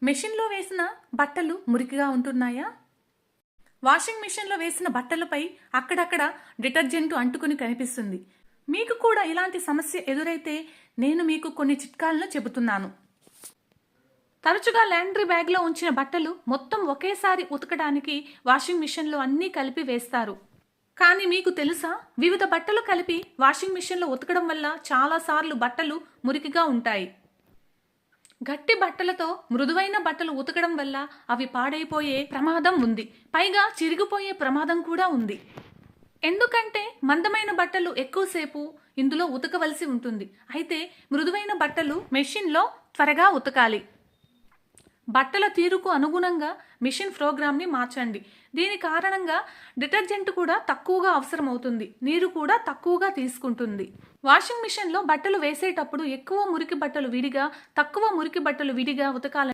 మెషిన్లో వేసిన బట్టలు మురికిగా ఉంటున్నాయా? వాషింగ్ మెషిన్లో వేసిన బట్టలపై అక్కడక్కడ డిటర్జెంట్ అంటుకుని కనిపిస్తుంది. మీకు కూడా ఇలాంటి సమస్య ఎదురైతే నేను మీకు కొన్ని చిట్కాలను చెబుతున్నాను. తరచుగా లాండ్రీ బ్యాగ్లో ఉంచిన బట్టలు మొత్తం ఒకేసారి ఉతకడానికి వాషింగ్ మిషన్లో అన్నీ కలిపి వేస్తారు. కానీ మీకు తెలుసా, వివిధ బట్టలు కలిపి వాషింగ్ మిషన్లో ఉతకడం వల్ల చాలాసార్లు బట్టలు మురికిగా ఉంటాయి. గట్టి బట్టలతో మృదువైన బట్టలు ఉతకడం వల్ల అవి పాడైపోయే ప్రమాదం ఉంది. పైగా చిరిగిపోయే ప్రమాదం కూడా ఉంది. ఎందుకంటే మందమైన బట్టలు ఎక్కువసేపు ఇందులో ఉతకవలసి ఉంటుంది. అయితే మృదువైన బట్టలు మెషిన్లో త్వరగా ఉతకాలి. బట్టల తీరుకు అనుగుణంగా మిషన్ ప్రోగ్రామ్ని మార్చండి. దీని కారణంగా డిటర్జెంట్ కూడా తక్కువగా అవసరం అవుతుంది. నీరు కూడా తక్కువగా తీసుకుంటుంది. వాషింగ్ మిషన్లో బట్టలు వేసేటప్పుడు ఎక్కువ మురికి బట్టలు విడిగా, తక్కువ మురికి బట్టలు విడిగా ఉతకాలని